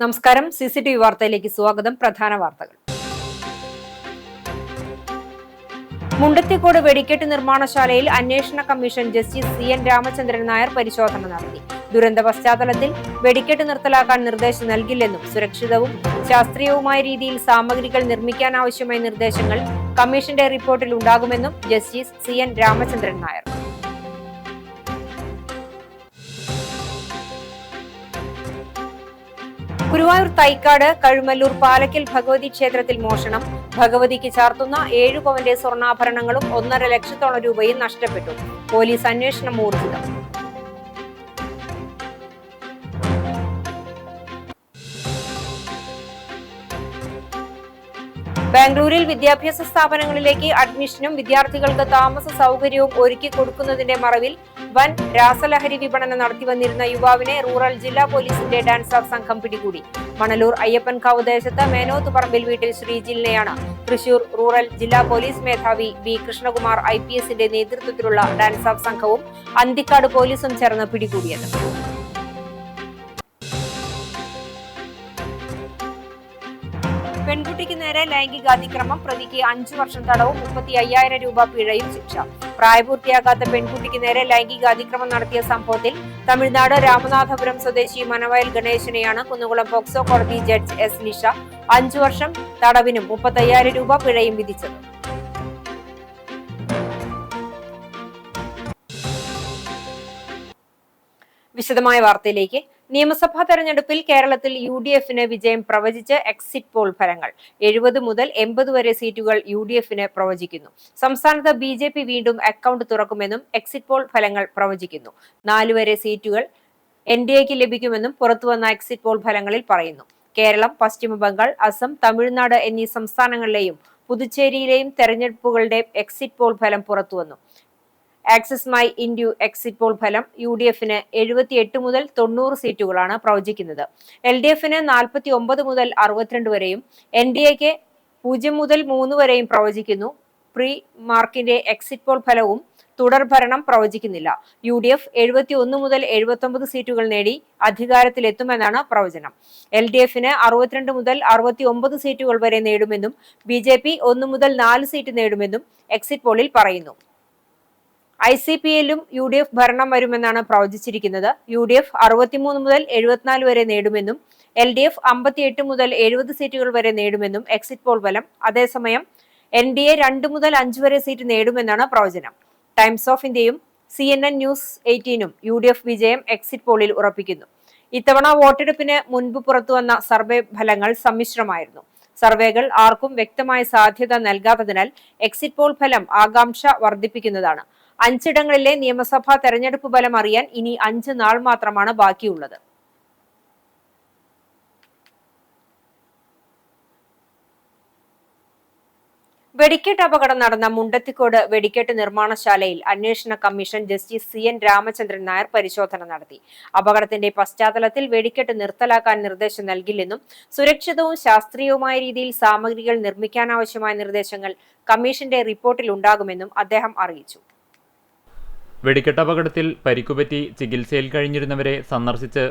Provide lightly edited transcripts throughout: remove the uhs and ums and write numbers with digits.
നമസ്കാരം. CCTV വാർത്തയിലേക്ക് സ്വാഗതം. പ്രധാന വാർത്തകൾ. മുണ്ടത്തിക്കോട് വെടിക്കെട്ട് നിർമ്മാണശാലയിൽ അന്വേഷണ commission justice CN Ramachandran Nair പരിശോധന നടത്തി. ദുരന്ത പശ്ചാത്തലത്തിൽ വെടിക്കെട്ട് നിർത്തലാക്കാൻ നിർദ്ദേശം നൽകില്ലെന്നും സുരക്ഷിതവും ശാസ്ത്രീയവുമായ രീതിയിൽ സാമഗ്രികൾ നിർമ്മിക്കാനാവശ്യമായ നിർദ്ദേശങ്ങൾ കമ്മീഷന്റെ റിപ്പോർട്ടിൽ ഉണ്ടാകുമെന്നും ജസ്റ്റിസ് CN രാമചന്ദ്രൻ നായർ. ഗുരുവായൂർ തൈക്കാട് കഴുമല്ലൂർ പാലക്കൽ ഭഗവതി ക്ഷേത്രത്തിൽ മോഷണം. ഭഗവതിക്ക് ചാർത്തുന്ന 7 പവന്റെ സ്വർണ്ണാഭരണങ്ങളും 1.5 ലക്ഷത്തോളം രൂപയും നഷ്ടപ്പെട്ടു. പോലീസ് അന്വേഷണം ഊർജിതം. ബാംഗ്ലൂരിൽ വിദ്യാഭ്യാസ സ്ഥാപനങ്ങളിലേക്ക് അഡ്മിഷനും വിദ്യാർത്ഥികൾക്ക് താമസ സൗകര്യവും ഒരുക്കി കൊടുക്കുന്നതിന്റെ മറവിൽ വൻ രാസലഹരി വിപണനം നടത്തിവന്നിരുന്ന യുവാവിനെ റൂറൽ ജില്ലാ പോലീസിന്റെ ഡാൻസ് ഓഫ് സംഘം പിടികൂടി. മണലൂർ അയ്യപ്പൻകാവ് ദേശത്ത് മേനോത്ത് പറമ്പിൽ വീട്ടിൽ ശ്രീജിലിനെയാണ് തൃശൂർ റൂറൽ ജില്ലാ പോലീസ് മേധാവി B. കൃഷ്ണകുമാർ IPSന്റെ നേതൃത്വത്തിലുള്ള ഡാൻസ് ഓഫ് സംഘവും അന്തിക്കാട് പോലീസും ചേർന്ന് പിടികൂടിയത്. പെൺകുട്ടിക്ക് നേരെ ലൈംഗികാതിക്രമം, പ്രതിക്ക് 5 വർഷം തടവും 35,000 രൂപ പിഴയും ശിക്ഷ. പ്രായപൂർത്തിയാകാത്ത പെൺകുട്ടിക്ക് നേരെ ലൈംഗികാതിക്രമം നടത്തിയ സംഭവത്തിൽ തമിഴ്നാട് രാമനാഥപുരം സ്വദേശി മനവയൽ ഗണേശനെയാണ് കുന്നുകുളം പോക്സോ കോടതി ജഡ്ജ് S. നിഷ 5 വർഷം തടവിനും 35,000 രൂപ പിഴയും വിധിച്ചത്. വിശദമായ വാർത്തയിലേക്ക്. നിയമസഭാ തെരഞ്ഞെടുപ്പിൽ കേരളത്തിൽ UDFന് വിജയം പ്രവചിച്ച് എക്സിറ്റ് പോൾ ഫലങ്ങൾ. 70 മുതൽ 80 വരെ സീറ്റുകൾ UDFന് പ്രവചിക്കുന്നു. സംസ്ഥാനത്ത് BJP വീണ്ടും അക്കൗണ്ട് തുറക്കുമെന്നും എക്സിറ്റ് പോൾ ഫലങ്ങൾ പ്രവചിക്കുന്നു. 4 വരെ സീറ്റുകൾ NDAക്ക് ലഭിക്കുമെന്നും പുറത്തുവന്ന എക്സിറ്റ് പോൾ ഫലങ്ങളിൽ പറയുന്നു. കേരളം, പശ്ചിമ ബംഗാൾ, അസം, തമിഴ്നാട് എന്നീ സംസ്ഥാനങ്ങളിലെയും പുതുച്ചേരിയിലെയും തെരഞ്ഞെടുപ്പുകളുടെ എക്സിറ്റ് പോൾ ഫലം പുറത്തുവന്നു. Axis my India exit poll ഫലം UDFന് 78 മുതൽ 90 സീറ്റുകളാണ് പ്രവചിക്കുന്നത്. LDFന് 49 മുതൽ 62 വരെയും NDAക്ക് 0 മുതൽ 3 വരെയും പ്രവചിക്കുന്നു. പ്രീ മാർക്കിന്റെ എക്സിറ്റ് പോൾ ഫലവും തുടർ ഭരണം പ്രവചിക്കുന്നില്ല. UDF 71 മുതൽ 79 സീറ്റുകൾ നേടി അധികാരത്തിലെത്തുമെന്നാണ് പ്രവചനം. LDFന് 62 മുതൽ 69 സീറ്റുകൾ വരെ നേടുമെന്നും BJP 1 മുതൽ 4 സീറ്റ് നേടുമെന്നും എക്സിറ്റ് പോളിൽ പറയുന്നു. ICPയിലും UDF ഭരണം വരുമെന്നാണ് പ്രവചിച്ചിരിക്കുന്നത്. UDF 63 മുതൽ 74 വരെ നേടുമെന്നും LDF 58 മുതൽ 70 സീറ്റുകൾ വരെ നേടുമെന്നും എക്സിറ്റ് പോൾ ഫലം. അതേസമയം NDA 2 മുതൽ 5 വരെ സീറ്റ് നേടുമെന്നാണ് പ്രവചനം. ടൈംസ് ഓഫ് ഇന്ത്യയും CNN ന്യൂസ് 18ഉം UDF വിജയം എക്സിറ്റ് പോളിൽ ഉറപ്പിക്കുന്നു. ഇത്തവണ വോട്ടെടുപ്പിന് മുൻപ് പുറത്തുവന്ന സർവേ ഫലങ്ങൾ സമ്മിശ്രമായിരുന്നു. സർവേകൾ ആർക്കും വ്യക്തമായ സാധ്യത നൽകാത്തതിനാൽ എക്സിറ്റ് പോൾ ഫലം ആകാംക്ഷ വർദ്ധിപ്പിക്കുന്നതാണ്. 5 ഇടങ്ങളിലെ നിയമസഭാ തെരഞ്ഞെടുപ്പ് ഫലം അറിയാൻ ഇനി 5 നാൾ മാത്രമാണ് ബാക്കിയുള്ളത്. വെടിക്കെട്ട് അപകടം നടന്ന മുണ്ടത്തിക്കോട് വെടിക്കെട്ട് നിർമ്മാണശാലയിൽ അന്വേഷണ commission justice CN Ramachandran Nair പരിശോധന നടത്തി. അപകടത്തിന്റെ പശ്ചാത്തലത്തിൽ വെടിക്കെട്ട് നിർത്തലാക്കാൻ നിർദ്ദേശം നൽകില്ലെന്നും സുരക്ഷിതവും ശാസ്ത്രീയവുമായ രീതിയിൽ സാമഗ്രികൾ നിർമ്മിക്കാനാവശ്യമായ നിർദ്ദേശങ്ങൾ കമ്മീഷന്റെ റിപ്പോർട്ടിൽ ഉണ്ടാകുമെന്നും അദ്ദേഹം അറിയിച്ചു. വെടിക്കെട്ട് അപകടത്തിൽ പരിക്കുപറ്റി ചികിത്സയിൽ കഴിഞ്ഞിരുന്നവരെ സന്ദർശിച്ച്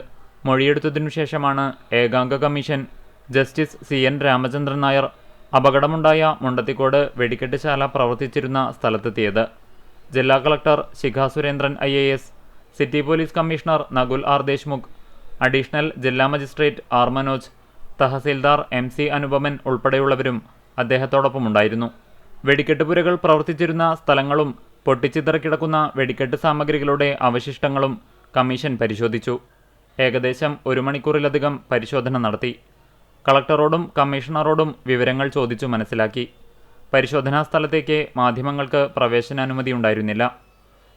മൊഴിയെടുത്തതിനു ശേഷമാണ് ഏകാംഗ commission justice CN Ramachandran Nair അപകടമുണ്ടായ മുണ്ടത്തിക്കോട് വെടിക്കെട്ട് ശാല പ്രവർത്തിച്ചിരുന്ന സ്ഥലത്തെത്തിയത്. ജില്ലാ collector Shikha Surendran IAS, city police commissioner Nakul R. Deshmukh, additional ജില്ലാ magistrate R. Manoj, tahsildar MC Anupaman ഉൾപ്പെടെയുള്ളവരും അദ്ദേഹത്തോടൊപ്പമുണ്ടായിരുന്നു. വെടിക്കെട്ട് പുരകൾ പ്രവർത്തിച്ചിരുന്ന സ്ഥലങ്ങളും പൊട്ടിച്ചിതറിക്കിടക്കുന്ന വെടിക്കെട്ട് സാമഗ്രികളുടെ അവശിഷ്ടങ്ങളും കമ്മീഷൻ പരിശോധിച്ചു. ഏകദേശം 1 മണിക്കൂറിലധികം പരിശോധന നടത്തി. കളക്ടറോടും കമ്മീഷണറോടും വിവരങ്ങൾ ചോദിച്ചു മനസ്സിലാക്കി. പരിശോധനാ സ്ഥലത്തേക്ക് മാധ്യമങ്ങൾക്ക് പ്രവേശനാനുമതി ഉണ്ടായിരുന്നില്ല.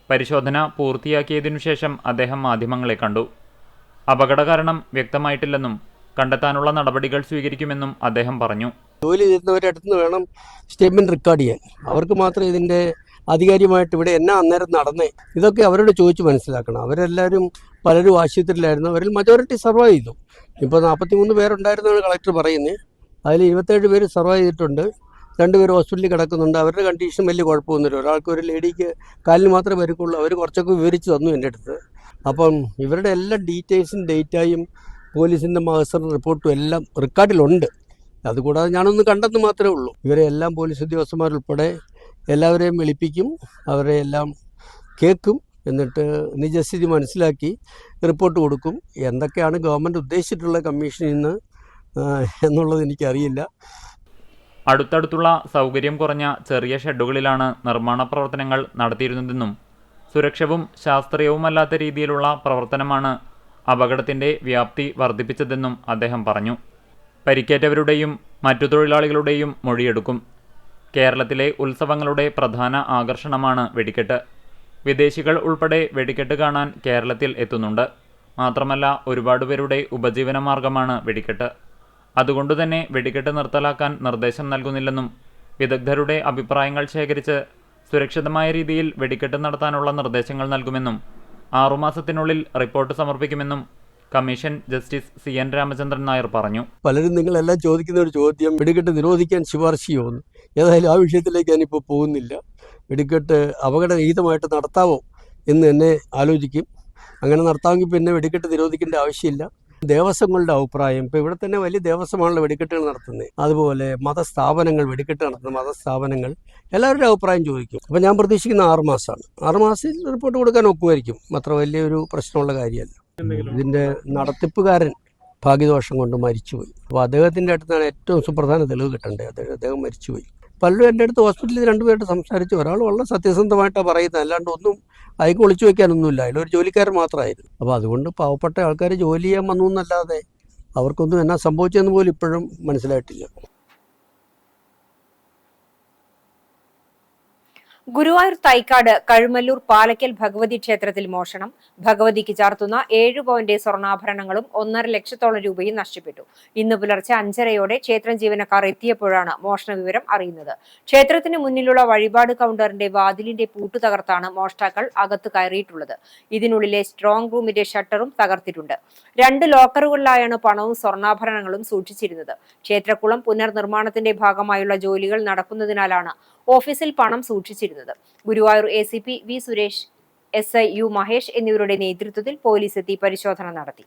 പരിശോധന പൂർത്തിയാക്കിയതിനു ശേഷം അദ്ദേഹം മാധ്യമങ്ങളെ കണ്ടു. അപകട കാരണം വ്യക്തമായിട്ടില്ലെന്നും കണ്ടെത്താനുള്ള നടപടികൾ സ്വീകരിക്കുമെന്നും അദ്ദേഹം പറഞ്ഞു. ജോലി ചെയ്യുന്നവരുടെ അടുത്ത് വേണം സ്റ്റേറ്റ്മെന്റ് റെക്കോർഡ് ചെയ്യാൻ. അവർക്ക് മാത്രമേ ഇതിൻ്റെ ആധികാരികമായിട്ട് ഇവിടെ എന്നാ അന്നേരം നടന്നേ ഇതൊക്കെ അവരോട് ചോദിച്ച് മനസ്സിലാക്കണം. അവരെല്ലാവരും പലരും ആശുപത്രിയിലായിരുന്നു. അവരിൽ മജോറിറ്റി സർവൈവ് ചെയ്തു. ഇപ്പോൾ 43 പേരുണ്ടായിരുന്നാണ് കളക്ടർ പറയുന്നത്. അതിൽ 27 പേര് സർവൈവ് ചെയ്തിട്ടുണ്ട്. 2 പേര് ഹോസ്പിറ്റലിൽ കിടക്കുന്നുണ്ട്. അവരുടെ കണ്ടീഷൻ വലിയ കുഴപ്പമൊന്നുമില്ല. ഒരാൾക്ക്, ഒരു ലേഡിക്ക് കാലിന് മാത്രമേ വരുക്കുള്ളൂ. അവർ കുറച്ചൊക്കെ വിവരിച്ച് തന്നു എൻ്റെ അടുത്ത്. അപ്പം ഇവരുടെ എല്ലാ ഡീറ്റെയിൽസും ഡേറ്റായും പോലീസിൻ്റെ മഹസർ റിപ്പോർട്ടും എല്ലാം റെക്കോർഡിലുണ്ട്. അതുകൂടാതെ ഞാനൊന്ന് കണ്ടെന്ന് മാത്രമേ ഉള്ളൂ. ഇവരെ എല്ലാം പോലീസ് ഉദ്യോഗസ്ഥന്മാരുൾപ്പെടെ എല്ലാവരെയും വിളിപ്പിക്കും, അവരെ എല്ലാം കേൾക്കും, എന്നിട്ട് നിജസ്ഥിതി മനസ്സിലാക്കി റിപ്പോർട്ട് കൊടുക്കും. എന്തൊക്കെയാണ് ഗവൺമെൻറ് ഉദ്ദേശിച്ചിട്ടുള്ള കമ്മീഷനിൽ നിന്ന് എന്നുള്ളത് എനിക്കറിയില്ല. അടുത്തടുത്തുള്ള സൗകര്യം കുറഞ്ഞ ചെറിയ ഷെഡുകളിലാണ് നിർമ്മാണ പ്രവർത്തനങ്ങൾ നടത്തിയിരുന്നതെന്നും സുരക്ഷവും ശാസ്ത്രീയവുമല്ലാത്ത രീതിയിലുള്ള പ്രവർത്തനമാണ് അപകടത്തിൻ്റെ വ്യാപ്തി വർദ്ധിപ്പിച്ചതെന്നും അദ്ദേഹം പറഞ്ഞു. പരിക്കേറ്റവരുടെയും മറ്റു തൊഴിലാളികളുടെയും മൊഴിയെടുക്കും. കേരളത്തിലെ ഉത്സവങ്ങളുടെ പ്രധാന ആകർഷണമാണ് വെടിക്കെട്ട്. വിദേശികൾ ഉൾപ്പെടെ വെടിക്കെട്ട് കാണാൻ കേരളത്തിൽ എത്തുന്നുണ്ട്. മാത്രമല്ല ഒരുപാട് പേരുടെ ഉപജീവനമാർഗമാണ് വെടിക്കെട്ട്. അതുകൊണ്ടുതന്നെ വെടിക്കെട്ട് നിർത്തലാക്കാൻ നിർദ്ദേശം നൽകുന്നില്ലെന്നും വിദഗ്ധരുടെ അഭിപ്രായങ്ങൾ ശേഖരിച്ച് സുരക്ഷിതമായ രീതിയിൽ വെടിക്കെട്ട് നടത്താനുള്ള നിർദ്ദേശങ്ങൾ നൽകുമെന്നും 6 മാസത്തിനുള്ളിൽ റിപ്പോർട്ട് സമർപ്പിക്കുമെന്നും commission justice CN Ramachandran Nair പറഞ്ഞു. പലരും നിങ്ങളെല്ലാം ചോദിക്കുന്ന ഒരു ചോദ്യം, വെടിക്കെട്ട് നിരോധിക്കാൻ ശുപാർശ ചെയ്യുമെന്ന്. ഏതായാലും ആ വിഷയത്തിലേക്ക് ഞാനിപ്പോൾ പോകുന്നില്ല. വെടിക്കെട്ട് അപകടരഹിതമായിട്ട് നടത്താവോ എന്ന് തന്നെ ആലോചിക്കും. അങ്ങനെ നടത്താമെങ്കിൽ പിന്നെ വെടിക്കെട്ട് നിരോധിക്കേണ്ട ആവശ്യമില്ല. ദേവസ്വങ്ങളുടെ അഭിപ്രായം, ഇപ്പോൾ ഇവിടെ തന്നെ വലിയ ദേവസ്വമാണല്ലോ വെടിക്കെട്ടുകൾ നടത്തുന്നത്, അതുപോലെ മതസ്ഥാപനങ്ങൾ, വെടിക്കെട്ട് നടത്തുന്ന മതസ്ഥാപനങ്ങൾ, എല്ലാവരുടെ അഭിപ്രായം ചോദിക്കും. അപ്പോൾ ഞാൻ പ്രതീക്ഷിക്കുന്ന 6 മാസമാണ്. 6 മാസത്തിൽ റിപ്പോർട്ട് കൊടുക്കാൻ ഒക്കുമായിരിക്കും. അത്ര വലിയൊരു പ്രശ്നമുള്ള കാര്യമല്ല. ഇതിൻ്റെ നടത്തിപ്പുകാരൻ ഭാഗ്യദോഷം കൊണ്ട് മരിച്ചുപോയി. അപ്പോൾ അദ്ദേഹത്തിൻ്റെ അടുത്താണ് ഏറ്റവും സുപ്രധാന തെളിവ് കിട്ടേണ്ടത്. അദ്ദേഹം മരിച്ചുപോയി. പലരും എൻ്റെ അടുത്ത് ഹോസ്പിറ്റലിൽ 2 പേരുടെ സംസാരിച്ചു. ഒരാൾ വളരെ സത്യസന്ധമായിട്ടാണ് പറയുന്നത്, അല്ലാണ്ട് ഒന്നും അയക്ക് ഒളിച്ചു വയ്ക്കാനൊന്നുമില്ല. അതിലൊരു ജോലിക്കാരൻ മാത്രമായിരുന്നു. അപ്പോൾ അതുകൊണ്ട് പാവപ്പെട്ട ആൾക്കാർ ജോലി ചെയ്യാൻ വന്നു എന്നല്ലാതെ അവർക്കൊന്നും എന്നാ സംഭവിച്ചതെന്ന് പോലും ഇപ്പോഴും മനസ്സിലായിട്ടില്ല. ഗുരുവായൂർ തൈക്കാട് കഴുമല്ലൂർ പാലക്കൽ ഭഗവതി ക്ഷേത്രത്തിൽ മോഷണം. ഭഗവതിക്ക് ചാർത്തുന്ന 7 പവന്റെ സ്വർണ്ണാഭരണങ്ങളും 1.5 ലക്ഷത്തോളം രൂപയും നഷ്ടപ്പെട്ടു. ഇന്ന് പുലർച്ചെ 5:30യോടെ ക്ഷേത്രം ജീവനക്കാർ എത്തിയപ്പോഴാണ് മോഷണ വിവരം അറിയുന്നത്. ക്ഷേത്രത്തിന് മുന്നിലുള്ള വഴിപാട് കൗണ്ടറിന്റെ വാതിലിന്റെ പൂട്ട് തകർത്താണ് മോഷ്ടാക്കൾ അകത്ത് കയറിയിട്ടുള്ളത്. ഇതിനുള്ളിലെ സ്ട്രോങ് റൂമിന്റെ ഷട്ടറും തകർത്തിട്ടുണ്ട്. 2 ലോക്കറുകളിലായാണ് പണവും സ്വർണ്ണാഭരണങ്ങളും സൂക്ഷിച്ചിരുന്നത്. ക്ഷേത്രക്കുളം പുനർനിർമ്മാണത്തിന്റെ ഭാഗമായുള്ള ജോലികൾ നടക്കുന്നതിനാലാണ് ഓഫീസിൽ പണം സൂക്ഷിച്ചിരുന്നത്. Guruvayur ACP V Suresh, SI U Mahesh എന്നിവരുടെ നേതൃത്വത്തിൽ പോലീസ് എത്തി പരിശോധന നടത്തി.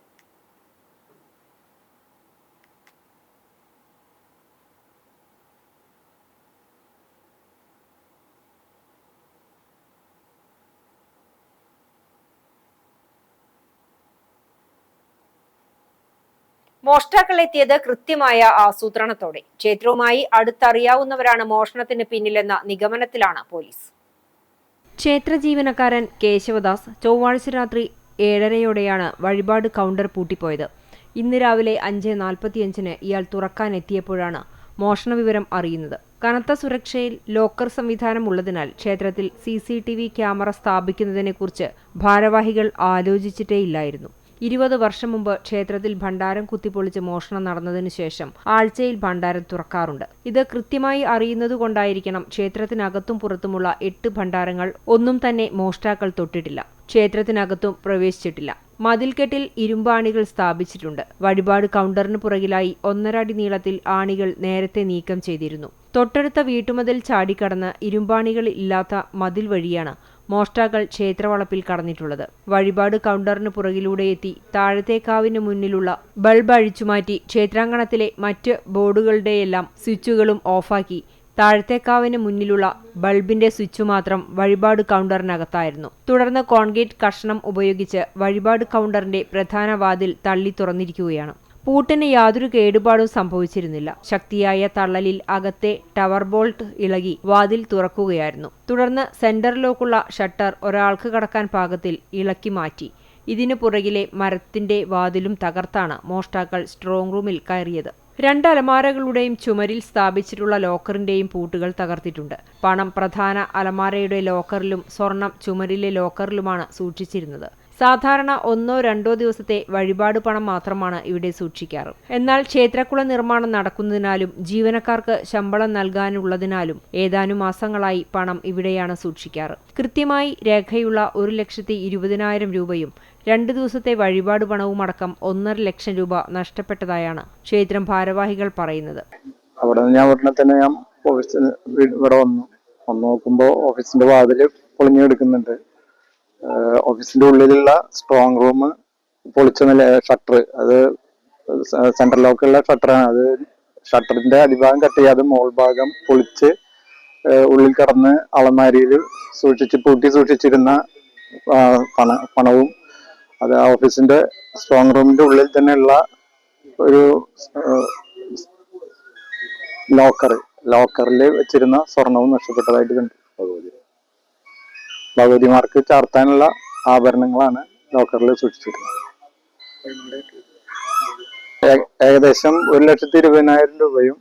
മോഷ്ടാക്കൾ എത്തിയത് കൃത്യമായ ആസൂത്രണത്തോടെ. ക്ഷേത്രവുമായി അടുത്തറിയാവുന്നവരാണ് മോഷണത്തിന് പിന്നിലെന്ന നിഗമനത്തിലാണ് പോലീസ്. ക്ഷേത്ര ജീവനക്കാരൻ കേശവദാസ് ചൊവ്വാഴ്ച രാത്രി 7:30യോടെയാണ് വഴിപാട് കൗണ്ടർ പൂട്ടിപ്പോയത്. ഇന്ന് രാവിലെ 5:45-ന് ഇയാൾ തുറക്കാനെത്തിയപ്പോഴാണ് മോഷണ വിവരം അറിയുന്നത്. കനത്ത സുരക്ഷയിൽ ലോക്കർ സംവിധാനം ഉള്ളതിനാൽ ക്ഷേത്രത്തിൽ CCTV ക്യാമറ സ്ഥാപിക്കുന്നതിനെക്കുറിച്ച് ഭാരവാഹികൾ ആലോചിച്ചിട്ടേയില്ലായിരുന്നു. 20 വർഷം മുമ്പ് ക്ഷേത്രത്തിൽ ഭണ്ഡാരം കുത്തിപ്പൊളിച്ച് മോഷണം നടന്നതിനു ശേഷം ആഴ്ചയിൽ ഭണ്ഡാരം തുറക്കാറുണ്ട്. ഇത് കൃത്യമായി അറിയുന്നതുകൊണ്ടായിരിക്കണം ക്ഷേത്രത്തിനകത്തും പുറത്തുമുള്ള 8 ഭണ്ഡാരങ്ങൾ ഒന്നും തന്നെ മോഷ്ടാക്കൾ തൊട്ടിട്ടില്ല. ക്ഷേത്രത്തിനകത്തും പ്രവേശിച്ചിട്ടില്ല. മതിൽക്കെട്ടിൽ ഇരുമ്പാണികൾ സ്ഥാപിച്ചിട്ടുണ്ട്. വഴിപാട് കൗണ്ടറിന് പുറകിലായി 1.5 അടി നീളത്തിൽ ആണികൾ നേരത്തെ നീക്കം ചെയ്തിരുന്നു. തൊട്ടടുത്ത വീട്ടുമതിൽ ചാടിക്കടന്ന് ഇരുമ്പാണികൾ ഇല്ലാത്ത മതിൽ വഴിയാണ് മോഷ്ടാക്കൾ ക്ഷേത്രവളപ്പിൽ കടന്നിട്ടുള്ളത്. വഴിപാട് കൗണ്ടറിന് പുറകിലൂടെ എത്തി താഴത്തേക്കാവിന് മുന്നിലുള്ള ബൾബ് അഴിച്ചുമാറ്റി ക്ഷേത്രാങ്കണത്തിലെ മറ്റ് ബോർഡുകളുടെയെല്ലാം സ്വിച്ചുകളും ഓഫാക്കി താഴത്തേക്കാവിന് മുന്നിലുള്ള ബൾബിന്റെ സ്വിച്ച് മാത്രം വഴിപാട് കൗണ്ടറിനകത്തായിരുന്നു. തുടർന്ന് കോൺക്രീറ്റ് കഷണം ഉപയോഗിച്ച് വഴിപാട് കൗണ്ടറിന്റെ പ്രധാന വാതിൽ തള്ളി തുറന്നിരിക്കുകയാണ്. പൂട്ടിന് യാതൊരു കേടുപാടും സംഭവിച്ചിരുന്നില്ല. ശക്തിയായ തള്ളലിൽ അകത്തെ ടവർ ബോൾട്ട് ഇളകി വാതിൽ തുറക്കുകയായിരുന്നു. തുടർന്ന് സെന്റർ ലോക്കുള്ള ഷട്ടർ ഒരാൾക്ക് കടക്കാൻ പാകത്തിൽ ഇളക്കി മാറ്റി. ഇതിനു പുറകിലെ മരത്തിന്റെ വാതിലും തകർത്താണ് മോഷ്ടാക്കൾ സ്ട്രോങ് റൂമിൽ കയറിയത്. 2 അലമാരകളുടെയും ചുമരിൽ സ്ഥാപിച്ചിട്ടുള്ള ലോക്കറിന്റെയും പൂട്ടുകൾ തകർത്തിട്ടുണ്ട്. പണം പ്രധാന അലമാരയുടെ ലോക്കറിലും സ്വർണം ചുമരിലെ ലോക്കറിലുമാണ് സൂക്ഷിച്ചിരുന്നത്. സാധാരണ 1-2 ദിവസത്തെ വഴിപാട് പണം മാത്രമാണ് ഇവിടെ സൂക്ഷിക്കാറ്. എന്നാൽ ക്ഷേത്രക്കുള നിർമ്മാണം നടക്കുന്നതിനാലും ജീവനക്കാർക്ക് ശമ്പളം നൽകാനുള്ളതിനാലും ഏതാനും മാസങ്ങളായി പണം ഇവിടെയാണ് സൂക്ഷിക്കാറ്. കൃത്യമായി രേഖയുള്ള 1,20,000 രൂപയും 2 ദിവസത്തെ വഴിപാട് പണവുമടക്കം 1.5 ലക്ഷം രൂപ നഷ്ടപ്പെട്ടതായാണ് ക്ഷേത്രം ഭാരവാഹികൾ പറയുന്നത്. അവിടെ ഞാൻ ഉടനെ തന്നെ ഓഫീസിൽ ഇവിടെ വന്നു നോക്കുമ്പോൾ ഓഫീസിന്റെ വാതില് പൊളിഞ്ഞെടുക്കുന്നുണ്ട്. ഓഫീസിന്റെ ഉള്ളിലുള്ള സ്ട്രോങ് റൂം പൊളിച്ച നില ഷട്ടർ അത് സെൻട്രൽ ലോക്കുള്ള ഷട്ടറാണ്. അത് ഷട്ടറിന്റെ അടിഭാഗം കട്ട് ചെയ്യാതെ മോൾ ഭാഗം പൊളിച്ച് ഉള്ളിൽ കിടന്ന് അളമാരിയിൽ പൂട്ടി സൂക്ഷിച്ചിരുന്ന പണവും അത് ഓഫീസിന്റെ സ്ട്രോങ് റൂമിന്റെ ഉള്ളിൽ തന്നെയുള്ള ഒരു ലോക്കറിൽ വെച്ചിരുന്ന സ്വർണവും നഷ്ടപ്പെട്ടതായിട്ട് കണ്ടു. ഭഗവതിമാർക്ക് ചാർത്താനുള്ള ആഭരണങ്ങളാണ് ലോക്കറിൽ സൂക്ഷിച്ചിരുന്നത്. ഏകദേശം 1,20,000 രൂപയും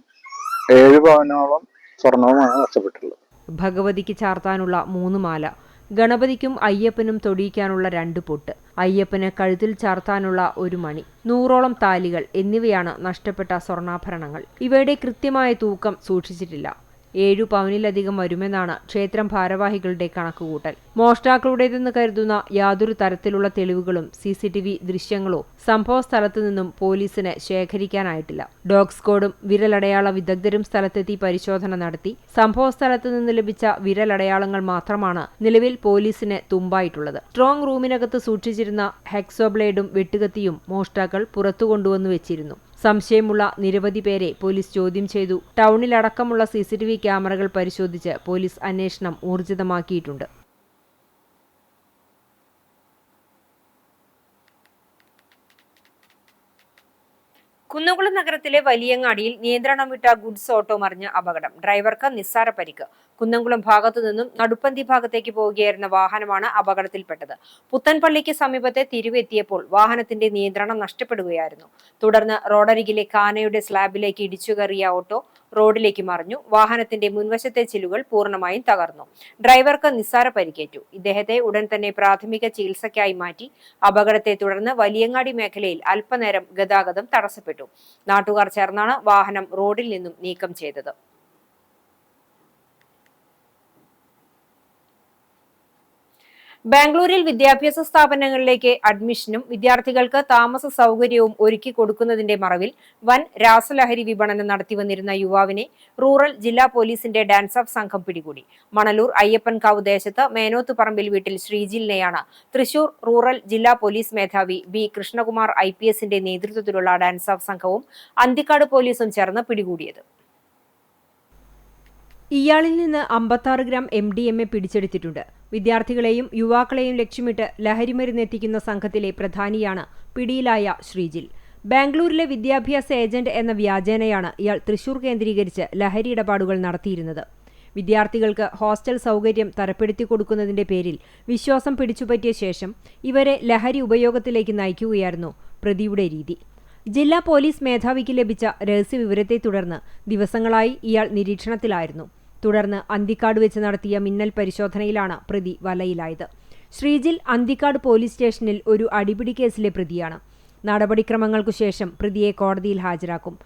7 പവനോളം സ്വർണവുമാണ് നഷ്ടപ്പെട്ടുള്ളത്. ഭഗവതിക്ക് ചാർത്താനുള്ള 3 മാല, ഗണപതിക്കും അയ്യപ്പനും തൊടിയിക്കാനുള്ള 2 പൊട്ട്, അയ്യപ്പന് കഴുത്തിൽ ചാർത്താനുള്ള 1 മണി, 100ഓളം താലികൾ എന്നിവയാണ് നഷ്ടപ്പെട്ട സ്വർണ്ണാഭരണങ്ങൾ. ഇവയുടെ കൃത്യമായ തൂക്കം സൂക്ഷിച്ചിട്ടില്ല. 7 പവനിലധികം വരുമെന്നാണ് ക്ഷേത്രം ഭാരവാഹികളുടെ കണക്കുകൂട്ടൽ. മോഷ്ടാക്കളുടേതെന്ന് കരുതുന്ന യാതൊരു തരത്തിലുള്ള തെളിവുകളും CCTV ദൃശ്യങ്ങളോ സംഭവ സ്ഥലത്തു നിന്നും പോലീസിന് ശേഖരിക്കാനായിട്ടില്ല. ഡോഗ് സ്ക്വാഡും വിരലടയാള വിദഗ്ധരും സ്ഥലത്തെത്തി പരിശോധന നടത്തി. സംഭവ സ്ഥലത്തു നിന്ന് ലഭിച്ച വിരലടയാളങ്ങൾ മാത്രമാണ് നിലവിൽ പോലീസിന് തുമ്പായിട്ടുള്ളത്. സ്ട്രോങ് റൂമിനകത്ത് സൂക്ഷിച്ചിരുന്ന ഹെക്സോ ബ്ലേഡും വെട്ടുകത്തിയും മോഷ്ടാക്കൾ പുറത്തു കൊണ്ടുവന്നു വെച്ചിരുന്നു. സംശയമുള്ള നിരവധി പേരെ പോലീസ് ചോദ്യം ചെയ്തു. ടൗണിലടക്കമുള്ള CCTV ക്യാമറകൾ പരിശോധിച്ച് പോലീസ് അന്വേഷണം ഊർജിതമാക്കിയിട്ടുണ്ട്. കുന്നംകുളം നഗരത്തിലെ വലിയങ്ങാടിയിൽ നിയന്ത്രണം വിട്ട ഗുഡ്സ് ഓട്ടോ മറിഞ്ഞ് അപകടം. ഡ്രൈവർക്ക് നിസ്സാര പരിക്ക്. കുന്നംകുളം ഭാഗത്തു നിന്നും നടുപ്പന്തി ഭാഗത്തേക്ക് പോവുകയായിരുന്ന വാഹനമാണ് അപകടത്തിൽപ്പെട്ടത്. പുത്തൻപള്ളിക്ക് സമീപത്തെ തിരിവെത്തിയപ്പോൾ വാഹനത്തിന്റെ നിയന്ത്രണം നഷ്ടപ്പെടുകയായിരുന്നു. തുടർന്ന് റോഡരികിലെ കാനയുടെ സ്ലാബിലേക്ക് ഇടിച്ചുകയറിയ ഓട്ടോ റോഡിലേക്ക് മറിഞ്ഞു. വാഹനത്തിന്റെ മുൻവശത്തെ ചില്ലുകൾ പൂർണ്ണമായും തകർന്നു. ഡ്രൈവർക്ക് നിസ്സാര പരിക്കേറ്റു. ഇദ്ദേഹത്തെ ഉടൻ തന്നെ പ്രാഥമിക ചികിത്സയ്ക്കായി മാറ്റി. അപകടത്തെ തുടർന്ന് വലിയങ്ങാടി മേഖലയിൽ അല്പനേരം ഗതാഗതം തടസ്സപ്പെട്ടു. നാട്ടുകാർ ചേർന്നാണ് വാഹനം റോഡിൽ നിന്നും നീക്കം ചെയ്തത്. ബാംഗ്ലൂരിൽ വിദ്യാഭ്യാസ സ്ഥാപനങ്ങളിലേക്ക് അഡ്മിഷനും വിദ്യാർത്ഥികൾക്ക് താമസ സൗകര്യവും ഒരുക്കി കൊടുക്കുന്നതിന്റെ മറവിൽ വൻ രാസലഹരി വിപണനം നടത്തിവന്നിരുന്ന യുവാവിനെ റൂറൽ ജില്ലാ പോലീസിന്റെ ഡാൻസ് ഓഫ് സംഘം പിടികൂടി. മണലൂർ അയ്യപ്പൻകാവ് ദേശത്ത് മേനോത്തുപറമ്പിൽ വീട്ടിൽ ശ്രീജിലിനെയാണ് തൃശൂർ റൂറൽ ജില്ലാ പോലീസ് മേധാവി B. കൃഷ്ണകുമാർ IPSന്റെ നേതൃത്വത്തിലുള്ള ഡാൻസ് ഓഫ് സംഘവും അന്തിക്കാട് പോലീസും ചേർന്ന് പിടികൂടിയത്. ഇയാളിൽ നിന്ന് 56 ഗ്രാം MDMA പിടിച്ചെടുത്തിട്ടുണ്ട്. വിദ്യാർത്ഥികളെയും യുവാക്കളെയും ലക്ഷ്യമിട്ട് ലഹരിമരുന്ന് എത്തിക്കുന്ന സംഘത്തിലെ പ്രധാനിയാണ് പിടിയിലായ ശ്രീജിൽ. ബാംഗ്ലൂരിലെ വിദ്യാഭ്യാസ ഏജന്റ് എന്ന വ്യാജേനയാണ് ഇയാൾ തൃശൂർ കേന്ദ്രീകരിച്ച് ലഹരി ഇടപാടുകൾ നടത്തിയിരുന്നത്. വിദ്യാർത്ഥികൾക്ക് ഹോസ്റ്റൽ സൗകര്യം തരപ്പെടുത്തി കൊടുക്കുന്നതിന്റെ പേരിൽ വിശ്വാസം പിടിച്ചുപറ്റിയ ശേഷം ഇവരെ ലഹരി ഉപയോഗത്തിലേക്ക് നയിക്കുകയായിരുന്നു പ്രതിയുടെ രീതി. ജില്ലാ പോലീസ് മേധാവിക്ക് ലഭിച്ച രഹസ്യവിവരത്തെ തുടർന്ന് ദിവസങ്ങളായി ഇയാൾ നിരീക്ഷണത്തിലായിരുന്നു. തുടർന്ന് അന്തിക്കാട് വെച്ച് നടത്തിയ മിന്നൽ പരിശോധനയിലാണ് പ്രതി വലയിലായത്. ശ്രീജിൽ അന്തിക്കാട് പോലീസ് സ്റ്റേഷനിൽ ഒരു അടിപിടി കേസിലെ പ്രതിയാണ്. നടപടിക്രമങ്ങൾക്കു ശേഷം പ്രതിയെ കോടതിയിൽ ഹാജരാക്കും.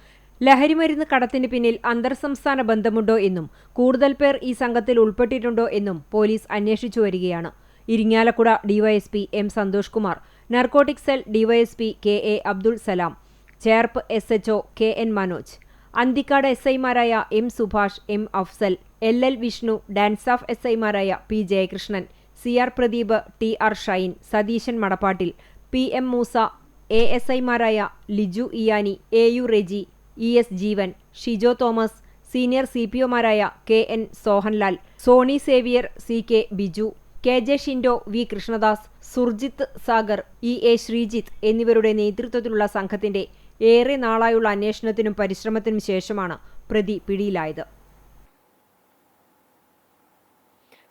ലഹരിമരുന്ന് കടത്തിന് പിന്നിൽ അന്തർസംസ്ഥാന ബന്ധമുണ്ടോ എന്നും കൂടുതൽ പേർ ഈ സംഘത്തിൽ ഉൾപ്പെട്ടിട്ടുണ്ടോ എന്നും പോലീസ് അന്വേഷിച്ചു വരികയാണ്. Irinjalakuda DYSP M. Santhosh Kumar, narcotic cell DYSP KA Abdul Salam, Cherpu SHO KN Manoj, Anthikad SIമാരായ M. Subhash, M. Afsal, LL Vishnu, DANSAF SIമാരായ P. Jayakrishnan, CR Pradeep, TR Shine, Satheesan Madappattil, PM Moosa, ASIമാരായ Liju Iyani, AU Reji, ES Jeevan, Shijo Thomas, senior CPOമാരായ KN Sohanlal, Soni Xavier, CK Biju, KJ Shindo, V. Krishnadas, Surjith Sagar, EA Sreejith എന്നിവരുടെ നേതൃത്വത്തിലുള്ള സംഘത്തിന്റെ ഏറെ നാളായുള്ള അന്വേഷണത്തിനും പരിശ്രമത്തിനും ശേഷമാണ് പ്രതി പിടിയിലായത്.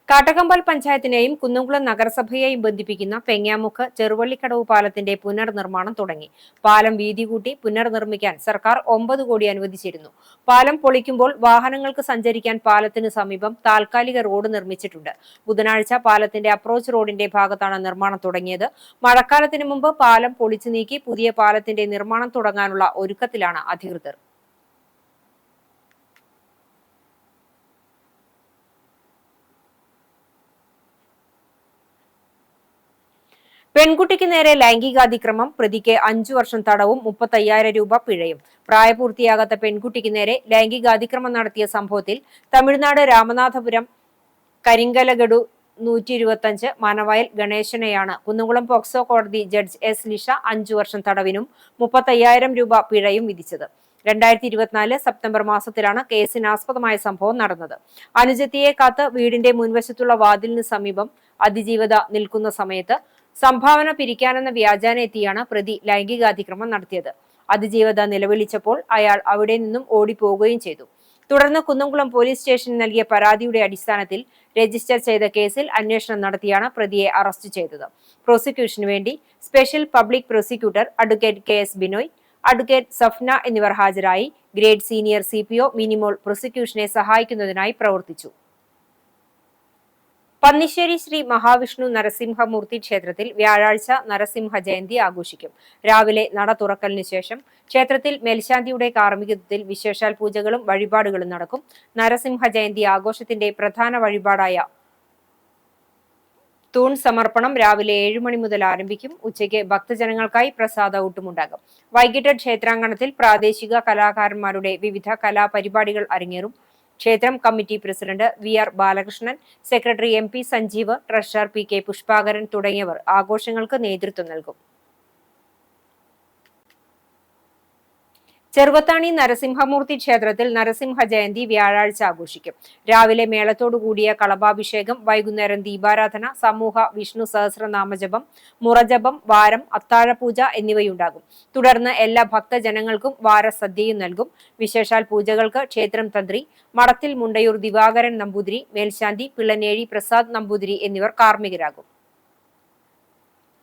കാട്ടകമ്പാൽ പഞ്ചായത്തിനെയും കുന്നംകുളം നഗരസഭയെയും ബന്ധിപ്പിക്കുന്ന പെങ്ങാമുക്ക് ചെറുവള്ളിക്കടവ് പാലത്തിന്റെ പുനർനിർമ്മാണം തുടങ്ങി. പാലം വീതി കൂട്ടി പുനർനിർമ്മിക്കാൻ സർക്കാർ 9 കോടി അനുവദിച്ചിരുന്നു. പാലം പൊളിക്കുമ്പോൾ വാഹനങ്ങൾക്ക് സഞ്ചരിക്കാൻ പാലത്തിന് സമീപം താൽക്കാലിക റോഡ് നിർമ്മിച്ചിട്ടുണ്ട്. ബുധനാഴ്ച പാലത്തിന്റെ അപ്രോച്ച് റോഡിന്റെ ഭാഗത്താണ് നിർമ്മാണം തുടങ്ങിയത്. മഴക്കാലത്തിന് മുമ്പ് പാലം പൊളിച്ചു നീക്കി പുതിയ പാലത്തിന്റെ നിർമ്മാണം തുടങ്ങാനുള്ള ഒരുക്കത്തിലാണ് അധികൃതർ. പെൺകുട്ടിക്ക് നേരെ ലൈംഗികാതിക്രമം, പ്രതിക്ക് 5 വർഷം തടവും 35,000 രൂപ പിഴയും. പ്രായപൂർത്തിയാകാത്ത പെൺകുട്ടിക്ക് നേരെ ലൈംഗികാതിക്രമം നടത്തിയ സംഭവത്തിൽ തമിഴ്നാട് രാമനാഥപുരം കരിങ്കലഗഡു 125 മനവയൽ ഗണേശനെയാണ് കുന്നംകുളം പോക്സോ കോടതി ജഡ്ജ് എസ് ലിഷ 5 വർഷം തടവിനും 35,000 രൂപ പിഴയും വിധിച്ചത്. 2024 സെപ്റ്റംബർ മാസത്തിലാണ് കേസിനാസ്പദമായ സംഭവം നടന്നത്. അനുജത്തിയെ കാത്ത് വീടിന്റെ മുൻവശത്തുള്ള വാതിലിന് സമീപം അതിജീവിത നിൽക്കുന്ന സമയത്ത് സംഭാവന പിരിക്കാനെന്ന വ്യാജേന എത്തിയാണ് പ്രതി ലൈംഗികാതിക്രമം നടത്തിയത്. അതിജീവിത നിലവിളിച്ചപ്പോൾ അയാൾ അവിടെ നിന്നും ഓടിപ്പോവുകയും ചെയ്തു. തുടർന്ന് കുന്നംകുളം പോലീസ് സ്റ്റേഷനിൽ നൽകിയ പരാതിയുടെ അടിസ്ഥാനത്തിൽ രജിസ്റ്റർ ചെയ്ത കേസിൽ അന്വേഷണം നടത്തിയാണ് പ്രതിയെ അറസ്റ്റ് ചെയ്തത്. പ്രോസിക്യൂഷനു വേണ്ടി special public prosecutor advocate KS Binoy, advocate Safna എന്നിവർ ഹാജരായി. ഗ്രേഡ് സീനിയർ CPO മിനിമോൾ പ്രോസിക്യൂഷനെ സഹായിക്കുന്നതിനായി പ്രവർത്തിച്ചു. പന്നിശ്ശേരി ശ്രീ മഹാവിഷ്ണു നരസിംഹമൂർത്തി ക്ഷേത്രത്തിൽ വ്യാഴാഴ്ച നരസിംഹ ജയന്തി ആഘോഷിക്കും. രാവിലെ നട തുറക്കലിന് ശേഷം ക്ഷേത്രത്തിൽ മേൽശാന്തിയുടെ കാർമ്മികത്വത്തിൽ വിശേഷാൽ പൂജകളും വഴിപാടുകളും നടക്കും. നരസിംഹ ജയന്തി ആഘോഷത്തിന്റെ പ്രധാന വഴിപാടായ തൂൺ സമർപ്പണം രാവിലെ 7 മണി മുതൽ ആരംഭിക്കും. ഉച്ചയ്ക്ക് ഭക്തജനങ്ങൾക്കായി പ്രസാദ ഊട്ടുമുണ്ടാകും. വൈകിട്ട് ക്ഷേത്രാങ്കണത്തിൽ പ്രാദേശിക കലാകാരന്മാരുടെ വിവിധ കലാപരിപാടികൾ അരങ്ങേറും. ക്ഷേത്രം committee president VR Balakrishnan, secretary MP Sanjeev, treasurer PK Pushpakaran തുടങ്ങിയവർ ആഘോഷങ്ങൾക്ക് നേതൃത്വം നൽകും. ചെറുവത്താണി നരസിംഹമൂർത്തി ക്ഷേത്രത്തിൽ നരസിംഹ ജയന്തി വ്യാഴാഴ്ച ആഘോഷിക്കും. രാവിലെ മേളത്തോടുകൂടിയ കളഭാഭിഷേകം, വൈകുന്നേരം ദീപാരാധന, സമൂഹ വിഷ്ണു സഹസ്രനാമജപം, മുറജപം, വാരം, അത്താഴപൂജ എന്നിവയുണ്ടാകും. തുടർന്ന് എല്ലാ ഭക്തജനങ്ങൾക്കും വാരസദ്യയും നൽകും. വിശേഷാൽ പൂജകൾക്ക് ക്ഷേത്രം തന്ത്രി മടത്തിൽ മുണ്ടയൂർ ദിവാകരൻ നമ്പൂതിരി, മേൽശാന്തി പിള്ളനേഴി പ്രസാദ് നമ്പൂതിരി എന്നിവർ കാർമ്മികരാകും.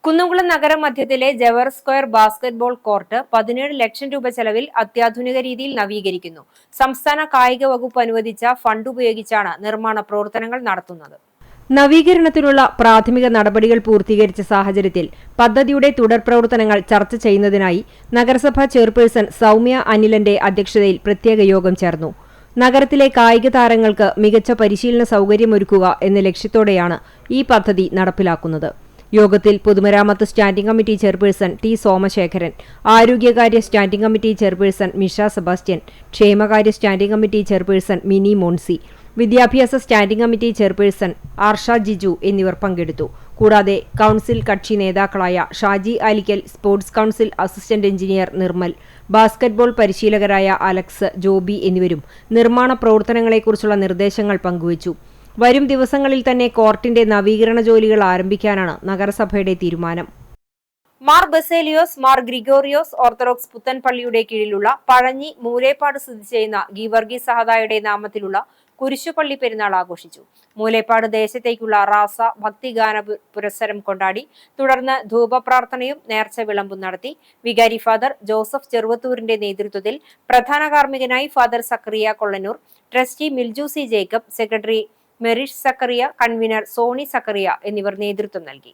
കുന്നംകുളം നഗരമധ്യത്തിലെ ജവഹർ സ്ക്വയർ ബാസ്കറ്റ്ബോൾ കോർട്ട് 17 ലക്ഷം രൂപ ചെലവിൽ അത്യാധുനിക രീതിയിൽ നവീകരിക്കുന്നു. സംസ്ഥാന കായിക വകുപ്പ് അനുവദിച്ച ഫണ്ട് ഉപയോഗിച്ചാണ് നിർമ്മാണ പ്രവർത്തനങ്ങൾ നടത്തുന്നത്. നവീകരണത്തിനുള്ള പ്രാഥമിക നടപടികൾ പൂർത്തീകരിച്ച സാഹചര്യത്തിൽ പദ്ധതിയുടെ തുടർ പ്രവർത്തനങ്ങൾ ചർച്ച ചെയ്യുന്നതിനായി നഗരസഭാ ചെയർപേഴ്സൺ സൗമ്യ അനിലന്റെ അധ്യക്ഷതയിൽ പ്രത്യേക യോഗം ചേർന്നു. നഗരത്തിലെ കായിക താരങ്ങൾക്ക് മികച്ച പരിശീലന സൗകര്യമൊരുക്കുക എന്ന ലക്ഷ്യത്തോടെയാണ് ഈ പദ്ധതി നടപ്പിലാക്കുന്നത്. യോഗത്തിൽ പൊതുമരാമത്ത് standing committee chairperson T Somasekharan, ആരോഗ്യകാര്യ standing committee chairperson Misha Sebastian, ക്ഷേമകാര്യ standing committee chairperson Mini Moncy, വിദ്യാഭ്യാസ standing committee chairperson Arsha Jiju എന്നിവർ പങ്കെടുത്തു. കൂടാതെ കൌൺസിൽ കക്ഷി നേതാക്കളായ Shaji Alikkal, sports council assistant engineer Nirmal, basketball പരിശീലകരായ അലക്സ്, ജോബി എന്നിവരും നിർമ്മാണ പ്രവർത്തനങ്ങളെക്കുറിച്ചുള്ള നിർദ്ദേശങ്ങൾ പങ്കുവച്ചു. വരും ദിവസങ്ങളിൽ തന്നെ കോർട്ടിന്റെ നവീകരണ ജോലികൾ ആരംഭിക്കാനാണ് നഗരസഭയുടെ തീരുമാനം. മാർ ബസേലിയോസ് മാർ ഗ്രിഗോറിയോസ് ഓർത്തഡോക്സ് പുത്തൻപള്ളിയുടെ കീഴിലുള്ള പഴഞ്ഞി മൂലേപ്പാട് സ്ഥിതി ചെയ്യുന്ന ഗീവർഗീസ് സഹദായുടെ നാമത്തിലുള്ള കുരിശുപള്ളി പെരുന്നാൾ ആഘോഷിച്ചു. മൂലേപ്പാട് ദേശത്തേക്കുള്ള റാസ ഭക്തിഗാന പുരസ്സരം കൊണ്ടാടി. തുടർന്ന് ധൂപപ്രാർത്ഥനയും നേർച്ച വിളമ്പും നടത്തി. വികാരി ഫാദർ ജോസഫ് ചെറുവത്തൂരിന്റെ നേതൃത്വത്തിൽ പ്രധാന കാർമ്മികനായി father Zachariah Kollanoor, trustee Milju C Jacob, secretary Merish Zachariah, convener Soni Zachariah എന്നിവർ നേതൃത്വം നൽകി.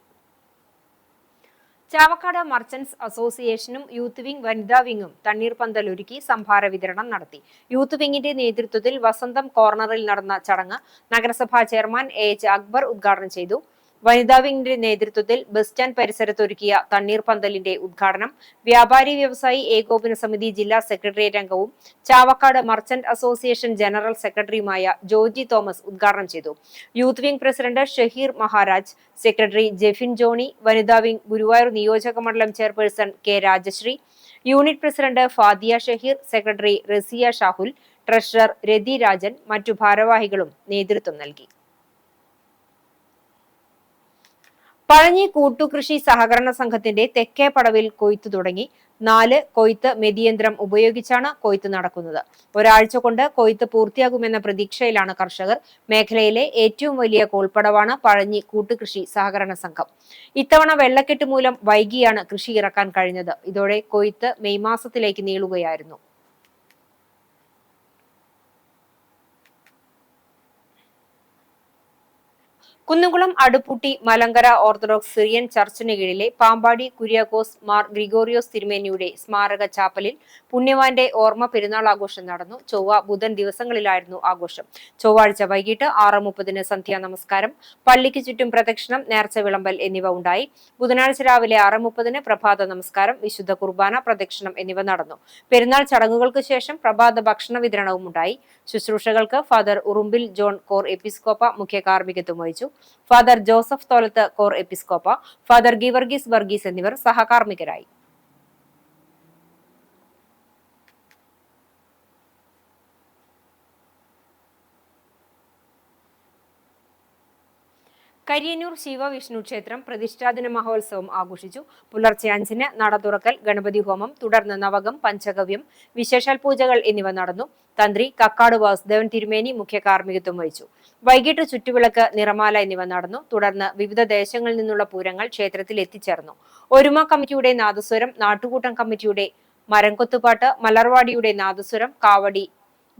ചാവക്കാട് മർച്ചന്റ്സ് അസോസിയേഷനും യൂത്ത് വിംഗ് വനിതാ വിംഗും തണ്ണീർപന്തൽ ഒരുക്കി സംഭാര വിതരണം നടത്തി. യൂത്ത് വിംഗിന്റെ നേതൃത്വത്തിൽ വസന്തം കോർണറിൽ നടന്ന ചടങ്ങ് നഗരസഭാ ചെയർമാൻ AH അക്ബർ ഉദ്ഘാടനം ചെയ്തു. വനിതാ വിംഗിന്റെ നേതൃത്വത്തിൽ ബസ് സ്റ്റാൻഡ് പരിസരത്ത് ഒരുക്കിയ തണ്ണീർപന്തലിന്റെ ഉദ്ഘാടനം വ്യാപാരി വ്യവസായി ഏകോപന സമിതി ജില്ലാ സെക്രട്ടേറിയറ്റ് അംഗവും ചാവക്കാട് മർച്ചന്റ് അസോസിയേഷൻ ജനറൽ സെക്രട്ടറിയുമായ ജോജി തോമസ് ഉദ്ഘാടനം ചെയ്തു. Youth wing president Shaheer Maharaj, secretary Jefin Johny, വനിതാ വിംഗ് ഗുരുവായൂർ നിയോജക മണ്ഡലം chairperson K Rajasree, unit president Fadiya Shaheer, secretary Rasiya Shahul, treasurer Rathi Rajan, മറ്റു ഭാരവാഹികളും നേതൃത്വം നൽകി. പഴഞ്ഞി കൂട്ടുകൃഷി സഹകരണ സംഘത്തിന്റെ തെക്കേ പടവിൽ കൊയ്ത്തു തുടങ്ങി. 4 കൊയ്ത്ത് മെതിയന്ത്രം ഉപയോഗിച്ചാണ് കൊയ്ത്ത് നടക്കുന്നത്. ഒരാഴ്ച കൊണ്ട് കൊയ്ത്ത് പൂർത്തിയാകുമെന്ന പ്രതീക്ഷയിലാണ് കർഷകർ. മേഖലയിലെ ഏറ്റവും വലിയ കോൾപ്പടവാണ് പഴഞ്ഞി കൂട്ടുകൃഷി സഹകരണ സംഘം. ഇത്തവണ വെള്ളക്കെട്ട് മൂലം വൈകിയാണ് കൃഷി ഇറക്കാൻ കഴിഞ്ഞത്. ഇതോടെ കൊയ്ത്ത് മെയ് മാസത്തിലേക്ക് നീളുകയായിരുന്നു. കുന്നംകുളം അടുപ്പുട്ടി മലങ്കര ഓർത്തഡോക്സ് സിറിയൻ ചർച്ചിന് കീഴിലെ പാമ്പാടി കുര്യാക്കോസ് മാർ ഗ്രിഗോറിയോസ് തിരുമേനിയുടെ സ്മാരക ചാപ്പലിൽ പുണ്യവാന്റെ ഓർമ്മ പെരുന്നാൾ ആഘോഷം നടന്നു. ചൊവ്വ, ബുധൻ ദിവസങ്ങളിലായിരുന്നു ആഘോഷം. ചൊവ്വാഴ്ച വൈകിട്ട് 6:30 സന്ധ്യാ നമസ്കാരം, പള്ളിക്ക് ചുറ്റും പ്രദക്ഷിണം, നേർച്ച വിളമ്പൽ എന്നിവ ഉണ്ടായി. ബുധനാഴ്ച രാവിലെ 6:30 പ്രഭാത നമസ്കാരം, വിശുദ്ധ കുർബാന, പ്രദക്ഷിണം എന്നിവ നടന്നു. പെരുന്നാൾ ചടങ്ങുകൾക്ക് ശേഷം പ്രഭാത ഭക്ഷണ വിതരണവും ഉണ്ടായി. ശുശ്രൂഷകൾക്ക് ഫാദർ ഉറുമ്പിൽ ജോൺ കോർ എപ്പിസ്കോപ്പ മുഖ്യ കാർമ്മികത്വം വഹിച്ചു. ഫാദർ ജോസഫ് തോലത്ത് കോർ എപ്പിസ്കോപ്പ, ഫാദർ ഗീവർഗീസ് വർഗീസ് എന്നിവർ സഹകാർമ്മികരായി. കരിയന്നൂർ ശിവവിഷ്ണു ക്ഷേത്രം പ്രതിഷ്ഠാദിന മഹോത്സവം ആഘോഷിച്ചു. പുലർച്ചെ 5-ന് നട തുറക്കൽ, ഗണപതി ഹോമം, തുടർന്ന് നവകം, പഞ്ചഗവ്യം, വിശേഷാൽ പൂജകൾ എന്നിവ നടന്നു. തന്ത്രി കക്കാട് വാസുദേവൻ തിരുമേനി മുഖ്യ കാർമ്മികത്വം വഹിച്ചു. വൈകിട്ട് ചുറ്റുവിളക്ക്, നിറമാല എന്നിവ നടന്നു. തുടർന്ന് വിവിധ ദേശങ്ങളിൽ നിന്നുള്ള പൂരങ്ങൾ ക്ഷേത്രത്തിൽ എത്തിച്ചേർന്നു. ഒരുമ കമ്മിറ്റിയുടെ നാദസ്വരം, നാട്ടുകൂട്ടം കമ്മിറ്റിയുടെ മരംകൊത്തുപാട്ട്, മലർവാടിയുടെ നാദസ്വരം, കാവടി,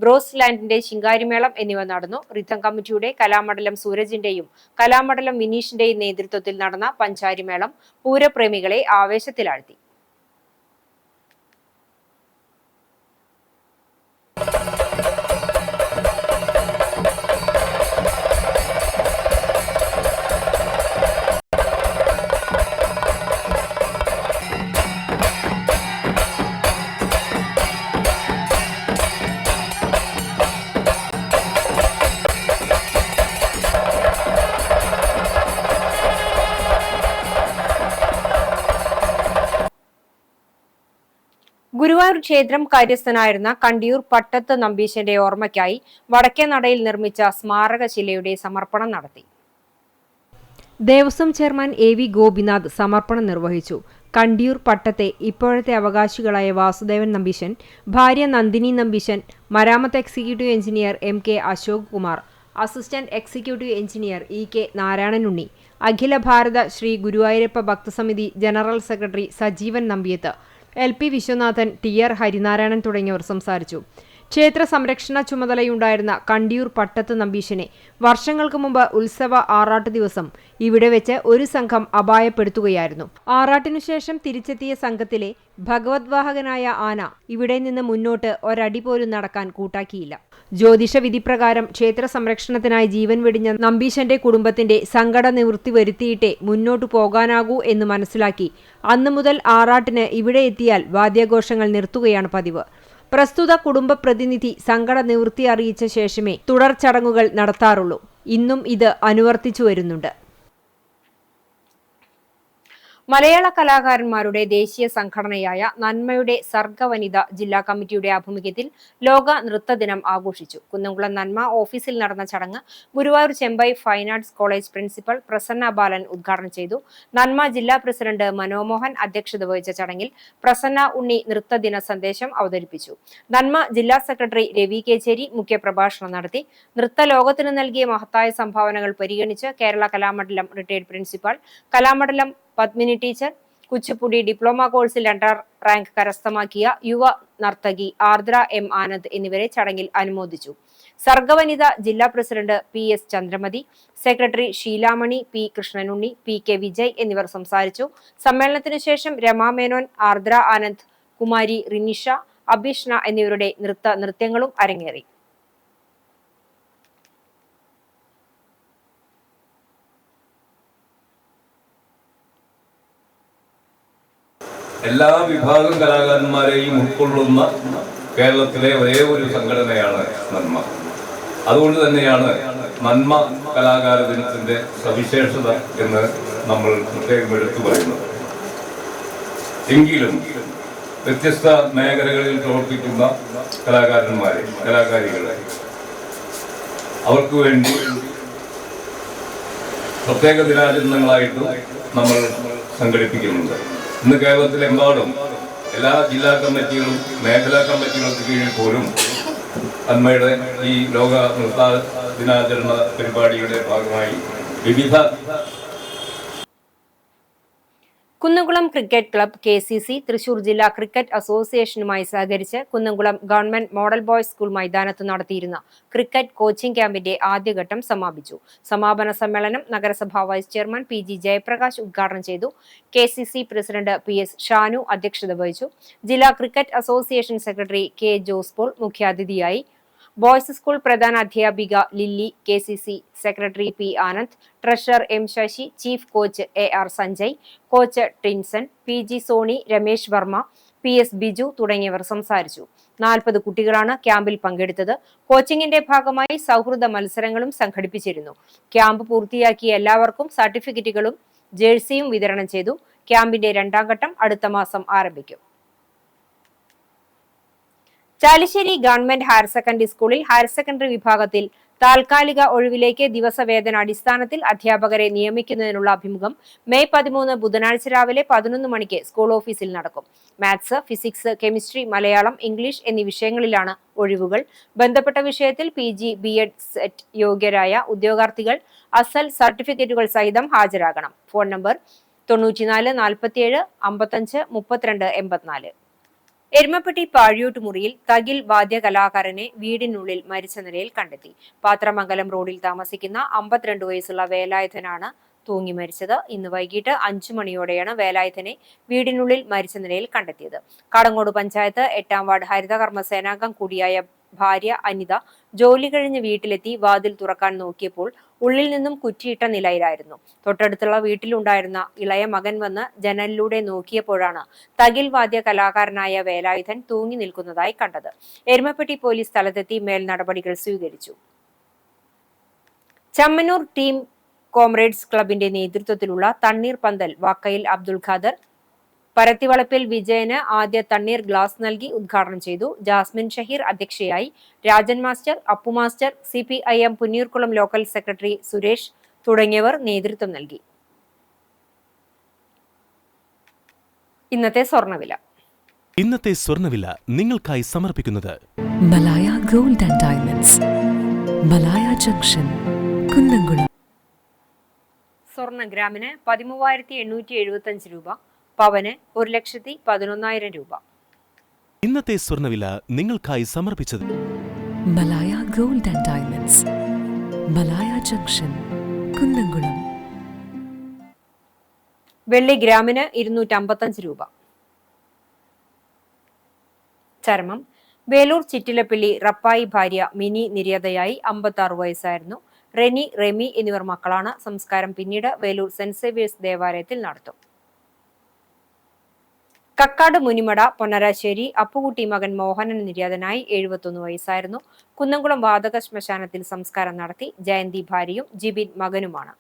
ബ്രോസ് ലാൻഡിന്റെ ശിങ്കാരിമേളം എന്നിവ നടന്നു. റിഥം കമ്മിറ്റിയുടെ കലാമണ്ഡലം സൂരജിന്റെയും കലാമണ്ഡലം വിനീഷിന്റെയും നേതൃത്വത്തിൽ നടന്ന പഞ്ചാരിമേളം പൂരപ്രേമികളെ ആവേശത്തിലാഴ്ത്തി. ഗുരുവായൂർ ക്ഷേത്രം കാര്യസ്ഥനായിരുന്ന കണ്ടിയൂർ പട്ടത്ത് നമ്പീശന്റെ ഓർമ്മയ്ക്കായി വടക്കേനടയിൽ നിർമ്മിച്ച സ്മാരകശിലയുടെ സമർപ്പണം നടത്തി. ദേവസ്വം ചെയർമാൻ AV ഗോപിനാഥ് സമർപ്പണം നിർവഹിച്ചു. കണ്ടിയൂർ പട്ടത്തെ ഇപ്പോഴത്തെ അവകാശികളായ വാസുദേവൻ നമ്പീശൻ, ഭാര്യ നന്ദിനി നമ്പീശൻ, മരാമത്ത് executive engineer MK Ashok Kumar, assistant executive engineer EK Narayananunni, Akhila Bharatha Sree Guruvayurappa Bhakthasamithi general secretary Sajeevan Nambiyath, LP Viswanathan, TR Harinarayanan തുടങ്ങിയവർ സംസാരിച്ചു. ക്ഷേത്ര സംരക്ഷണ ചുമതലയുണ്ടായിരുന്ന കണ്ടിയൂർ പട്ടത്ത് നമ്പീശനെ വർഷങ്ങൾക്ക് മുമ്പ് ഉത്സവ ആറാട്ട് ദിവസം ഇവിടെ വെച്ച് ഒരു സംഘം അപായപ്പെടുത്തുകയായിരുന്നു. ആറാട്ടിനു ശേഷം തിരിച്ചെത്തിയ സംഘത്തിലെ ഭഗവദ്വാഹകനായ ആന ഇവിടെ നിന്ന് മുന്നോട്ട് ഒരടി പോലും നടക്കാൻ കൂട്ടാക്കിയില്ല. ജ്യോതിഷ വിധിപ്രകാരം ക്ഷേത്ര സംരക്ഷണത്തിനായി ജീവൻ വെടിഞ്ഞ നമ്പീശന്റെ കുടുംബത്തിന്റെ സങ്കട നിവൃത്തി വരുത്തിയിട്ടേ മുന്നോട്ടു പോകാനാകൂ എന്ന് മനസ്സിലാക്കി അന്നു മുതൽ ആറാട്ടിന് ഇവിടെ എത്തിയാൽ വാദ്യാഘോഷങ്ങൾ നിർത്തുകയാണ് പതിവ്. പ്രസ്തുത കുടുംബ പ്രതിനിധി സങ്കട നിവൃത്തി അറിയിച്ച ശേഷമേ തുടർ ചടങ്ങുകൾ നടത്താറുള്ളൂ. ഇന്നും ഇത് അനുവർത്തിച്ചു വരുന്നുണ്ട്. മലയാള കലാകാരന്മാരുടെ ദേശീയ സംഘടനയായ നന്മയുടെ സർഗവനിത ജില്ലാ കമ്മിറ്റിയുടെ ആഭിമുഖ്യത്തിൽ ലോക നൃത്ത ദിനം ആഘോഷിച്ചു. കുന്നംകുളം നന്മ ഓഫീസിൽ നടന്ന ചടങ്ങ് Guruvayur Chembai fine arts college principal Prasanna Balan ഉദ്ഘാടനം ചെയ്തു. നന്മ ജില്ലാ പ്രസിഡന്റ് മനോമോഹൻ അധ്യക്ഷത വഹിച്ച ചടങ്ങിൽ പ്രസന്ന ഉണ്ണി നൃത്തദിന സന്ദേശം അവതരിപ്പിച്ചു. നന്മ ജില്ലാ സെക്രട്ടറി രവി കേച്ചേരി മുഖ്യപ്രഭാഷണം നടത്തി. നൃത്ത ലോകത്തിന് നൽകിയ മഹത്തായ സംഭാവനകൾ പരിഗണിച്ച് Kerala Kalamandalam retired principal, Kalamandalam Padmini teacher, Kuchipudi diploma കോഴ്സിൽ 2ാം റാങ്ക് കരസ്ഥമാക്കിയ യുവ നർത്തകി ആർദ്ര M ആനന്ദ് എന്നിവരെ ചടങ്ങിൽ അനുമോദിച്ചു. സർഗവനിത ജില്ലാ president PS Chandramathi, secretary Sheelamani, P Krishnanunni, PK Vijay എന്നിവർ സംസാരിച്ചു. സമ്മേളനത്തിനു ശേഷം രമാ മേനോൻ, ആർദ്ര ആനന്ദ്, കുമാരി റിനിഷ, അഭിഷ്ണ എന്നിവരുടെ നൃത്യങ്ങളും അരങ്ങേറി. എല്ലാ വിഭാഗം കലാകാരന്മാരെയും ഉൾക്കൊള്ളുന്ന കേരളത്തിലെ ഒരേ ഒരു സംഘടനയാണ് നന്മ. അതുകൊണ്ട് തന്നെയാണ് നന്മ കലാകാര ദിനത്തിന്റെ സവിശേഷത എന്ന് നമ്മൾ പ്രത്യേകം എടുത്തു പറയുന്നത്. എങ്കിലും വ്യത്യസ്ത മേഖലകളിൽ പ്രവർത്തിക്കുന്ന കലാകാരന്മാരെ, കലാകാരികളെ അവർക്ക് വേണ്ടി പ്രത്യേക ദിനാചരണങ്ങളായിട്ടും നമ്മൾ സംഘടിപ്പിക്കുന്നുണ്ട്. ഇന്ന് കേരളത്തിലെമ്പാടും എല്ലാ ജില്ലാ കമ്മിറ്റികളും മേഖലാ കമ്മിറ്റികൾക്ക് കീഴിൽ പോലും നന്മയുടെ ഈ ലോക നൃത്ത ദിനാചരണ പരിപാടിയുടെ ഭാഗമായി വിവിധ Kunnamkulam cricket club KCC Thrissur ജില്ലാ ക്രിക്കറ്റ് അസോസിയേഷനുമായി സഹകരിച്ച് Kunnamkulam government model boys school മൈതാനത്ത് നടത്തിയിരുന്ന ക്രിക്കറ്റ് കോച്ചിംഗ് ക്യാമ്പിന്റെ ആദ്യഘട്ടം സമാപിച്ചു. സമാപന സമ്മേളനം നഗരസഭാ വൈസ് ചെയർമാൻ PG ജയപ്രകാശ് ഉദ്ഘാടനം ചെയ്തു. KCC പ്രസിഡന്റ് PS ഷാനു അധ്യക്ഷത വഹിച്ചു. ജില്ലാ cricket association secretary K Jose Paul മുഖ്യാതിഥിയായി. ബോയ്സ് സ്കൂൾ പ്രധാന അധ്യാപിക Lilly, KCC secretary P Anand, treasurer M Sasi, chief coach AR Sanjay, coach Tinson, PG Sony, Ramesh Varma, PS Biju തുടങ്ങിയവർ സംസാരിച്ചു. 40 കുട്ടികളാണ് ക്യാമ്പിൽ പങ്കെടുത്തത്. കോച്ചിങ്ങിന്റെ ഭാഗമായി സൗഹൃദ മത്സരങ്ങളും സംഘടിപ്പിച്ചിരുന്നു. ക്യാമ്പ് പൂർത്തിയാക്കിയ എല്ലാവർക്കും സർട്ടിഫിക്കറ്റുകളും ജേഴ്സിയും വിതരണം ചെയ്തു. ക്യാമ്പിന്റെ 2ാം ഘട്ടം അടുത്ത മാസം ആരംഭിക്കും. ചാലിശ്ശേരി ഗവൺമെന്റ് ഹയർ സെക്കൻഡറി സ്കൂളിൽ ഹയർ സെക്കൻഡറി വിഭാഗത്തിൽ താൽക്കാലിക ഒഴിവിലേക്ക് ദിവസവേതന അടിസ്ഥാനത്തിൽ അധ്യാപകരെ നിയമിക്കുന്നതിനുള്ള അഭിമുഖം മെയ് 13 ബുധനാഴ്ച രാവിലെ 11 മണിക്ക് സ്കൂൾ ഓഫീസിൽ നടക്കും. Maths, physics, chemistry, Malayalam, English എന്നീ വിഷയങ്ങളിലാണ് ഒഴിവുകൾ. ബന്ധപ്പെട്ട വിഷയത്തിൽ PG, B.Ed സെറ്റ് യോഗ്യരായ ഉദ്യോഗാർത്ഥികൾ അസൽ സർട്ടിഫിക്കറ്റുകൾ സഹിതം ഹാജരാകണം. Phone number 94 47 55 32 84. എരുമപ്പെട്ടി പാഴിയോട്ടുമുറിയിൽ തകിൽ വാദ്യ കലാകാരനെ വീടിനുള്ളിൽ മരിച്ച നിലയിൽ കണ്ടെത്തി. പാത്രമംഗലം റോഡിൽ താമസിക്കുന്ന 52 വയസ്സുള്ള വേലായുധനാണ് തൂങ്ങി മരിച്ചത്. ഇന്ന് വൈകിട്ട് 5 മണിയോടെയാണ് വേലായുധനെ വീടിനുള്ളിൽ മരിച്ച നിലയിൽ കണ്ടെത്തിയത്. കാടങ്ങോട് പഞ്ചായത്ത് 8ാം വാർഡ് ഹരിതകർമ്മ സേനാംഗം കൂടിയായ ഭാര്യ അനിത ജോലി കഴിഞ്ഞ് വീട്ടിലെത്തി വാതിൽ തുറക്കാൻ നോക്കിയപ്പോൾ ഉള്ളിൽ നിന്നും കുറ്റിയിട്ട നിലയിലായിരുന്നു. തൊട്ടടുത്തുള്ള വീട്ടിലുണ്ടായിരുന്ന ഇളയ മകൻ വന്ന് ജനലിലൂടെ നോക്കിയപ്പോഴാണ് തകിൽ വാദ്യ കലാകാരനായ വേലായുധൻ തൂങ്ങി നിൽക്കുന്നതായി കണ്ടത്. എരുമപ്പെട്ടി പോലീസ് സ്ഥലത്തെത്തി മേൽ നടപടികൾ സ്വീകരിച്ചു. ചമ്മന്നൂർ ടീം കോമ്രേഡ്സ് ക്ലബിന്റെ നേതൃത്വത്തിലുള്ള തണ്ണീർ പന്തൽ വാക്കയിൽ അബ്ദുൾ ഖാദർ പരത്തിവളപ്പിൽ വിജയന് ആദ്യ തണ്ണീർ ഗ്ലാസ് നൽകി ഉദ്ഘാടനം ചെയ്തു. ജാസ്മിൻ ഷഹീർ അധ്യക്ഷയായി. Rajan master, Appu master, CPIM Punneerkulam local secretary Suresh തുടങ്ങിയവർ നേതൃത്വം നൽകി. ഇന്നത്തെ സ്വർണ്ണവില നിങ്ങൾക്കായി സമർപ്പിക്കുന്നത് Malaya Gold and Diamonds, Malaya junction, Kunnamkulam. സ്വർണ്ണ ഗ്രാമിന് 13,875 രൂപ, പവന് 1,11,000 രൂപ. ഇന്നത്തെ സ്വർണ്ണവില നിങ്ങൾക്കായി സമർപ്പിച്ചത് Malaya Gold and Diamonds, Malaya junction, Kunnamkulam. വെള്ളി ഗ്രാമിന് 255 രൂപ. ചരമം വേലൂർ ചിറ്റിലപ്പള്ളി റപ്പായി ഭാര്യ മിനി നിര്യാതയായി. 56 വയസ്സായിരുന്നു. റെനി, റെമി എന്നിവർ മക്കളാണ്. സംസ്കാരം പിന്നീട് വേലൂർ സെന്റ് സേവിയേഴ്സ് ദേവാലയത്തിൽ നടത്തും. കക്കാട് മുനിമട പൊന്നരാശ്ശേരി അപ്പുകുട്ടി മകൻ മോഹനൻ നിര്യാതനായി. 71 വയസ്സായിരുന്നു. കുന്നംകുളം വാതക ശ്മശാനത്തിൽ സംസ്കാരം നടത്തി. ജയന്തി ഭാര്യയും ജിബിൻ മകനുമാണ്.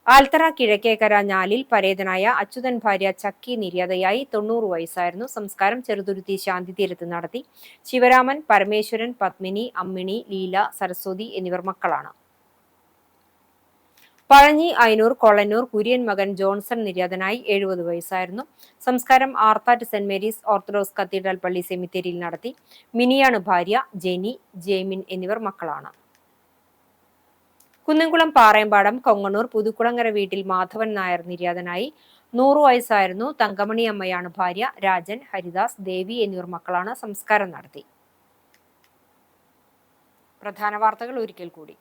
ആൽത്തറ കിഴക്കേക്കര ഞാലിൽ പരേതനായ അച്യുതൻ ഭാര്യ ചക്കി നിര്യാതയായി. 90 വയസ്സായിരുന്നു. സംസ്കാരം ചെറുതുരുത്തി ശാന്തിതീരത്ത് നടത്തി. ശിവരാമൻ, പരമേശ്വരൻ, പത്മിനി, അമ്മിണി, ലീല, സരസ്വതി എന്നിവർ മക്കളാണ്. പഴഞ്ഞി അയനൂർ കൊളന്നൂർ കുര്യൻ മകൻ ജോൺസൺ നിര്യാതനായി. 70 വയസ്സായിരുന്നു. സംസ്കാരം Arthat saint Mary's orthodox cathedral പള്ളി സെമിത്തേരിയിൽ നടത്തി. മിനിയാണ് ഭാര്യ. ജെനി, ജെയ്മിൻ എന്നിവർ മക്കളാണ്. കുന്നംകുളം പാറയമ്പാടം കൊങ്ങണൂർ പുതുക്കുളങ്ങര വീട്ടിൽ മാധവൻ നായർ നിര്യാതനായി. 100 വയസ്സായിരുന്നു. തങ്കമണി അമ്മയാണ് ഭാര്യ. രാജൻ, ഹരിദാസ്, ദേവി എന്നിവർ മക്കളാണ്. സംസ്കാരം നടത്തി. പ്രധാന വാർത്തകൾ ഒരിക്കൽ കൂടി.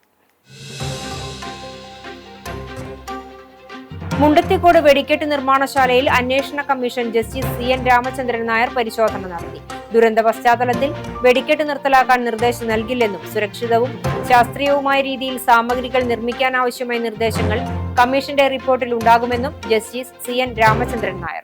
മുണ്ടത്തിക്കോട് വെടിക്കെട്ട് നിർമ്മാണശാലയിൽ അന്വേഷണ commission justice CN Ramachandran Nair പരിശോധന നടത്തി. ദുരന്ത പശ്ചാത്തലത്തിൽ വെടിക്കെട്ട് നിർത്തലാക്കാൻ നിർദ്ദേശം നൽകില്ലെന്നും സുരക്ഷിതവും ശാസ്ത്രീയവുമായ രീതിയിൽ സാമഗ്രികൾ നിർമ്മിക്കാനാവശ്യമായ നിർദ്ദേശങ്ങൾ കമ്മീഷന്റെ റിപ്പോർട്ടിൽ ഉണ്ടാകുമെന്നും ജസ്റ്റിസ് CN രാമചന്ദ്രൻ നായർ.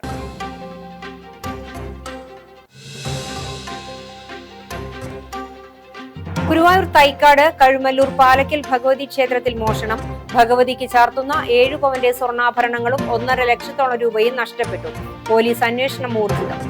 ഗുരുവായൂർ തൈക്കാട് കഴുമല്ലൂർ പാലക്കൽ ഭഗവതി ക്ഷേത്രത്തിൽ മോഷണം. ഭഗവതിക്ക് ചാർത്തുന്ന 7 പവന്റെ സ്വർണ്ണാഭരണങ്ങളും 1.5 ലക്ഷത്തോളം രൂപയും നഷ്ടപ്പെട്ടു. പോലീസ് അന്വേഷണം ഊർജിതം.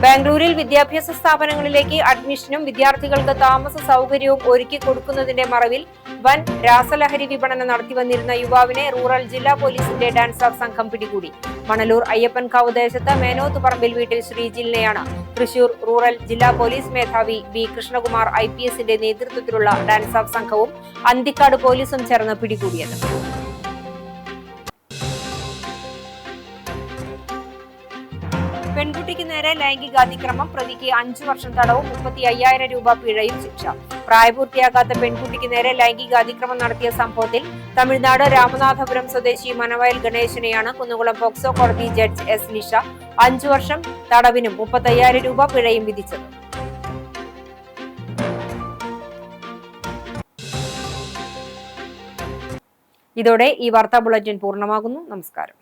ബാംഗ്ലൂരിൽ വിദ്യാഭ്യാസ സ്ഥാപനങ്ങളിലേക്ക് അഡ്മിഷനും വിദ്യാർത്ഥികൾക്ക് താമസ സൗകര്യവും ഒരുക്കി കൊടുക്കുന്നതിന്റെ മറവിൽ വൻ രാസലഹരി വിപണനം നടത്തിവന്നിരുന്ന യുവാവിനെ റൂറൽ ജില്ലാ പോലീസിന്റെ ഡാൻസ് ഓഫ് സംഘം പിടികൂടി. മണലൂർ അയ്യപ്പൻകാവ് ദേശത്ത് മേനോത്തുപറമ്പിൽ വീട്ടിൽ ശ്രീജിലിനെയാണ് തൃശൂർ റൂറൽ ജില്ലാ പോലീസ് മേധാവി B. കൃഷ്ണകുമാർ IPSന്റെ നേതൃത്വത്തിലുള്ള ഡാൻസ് ഓഫ് സംഘവും അന്തിക്കാട് പോലീസും ചേർന്ന് പിടികൂടിയത്. പെൺകുട്ടിക്ക് നേരെ ലൈംഗികാതിക്രമം, പ്രതിക്ക് 5 വർഷം തടവും 35,000 രൂപ പിഴയും ശിക്ഷ. പ്രായപൂർത്തിയാകാത്ത പെൺകുട്ടിക്ക് നേരെ ലൈംഗികാതിക്രമം നടത്തിയ സംഭവത്തിൽ തമിഴ്നാട് രാമനാഥപുരം സ്വദേശി മനവയൽ ഗണേശനെയാണ് കുന്നംകുളം പോക്സോ കോടതി ജഡ്ജ് S. ലിഷ 5 വർഷം തടവിനും 35,000 രൂപ പിഴയും വിധിച്ചത്. ഇതോടെ ഈ വാർത്താ ബുള്ളറ്റിൻ പൂർണ്ണമാകുന്നു. നമസ്കാരം.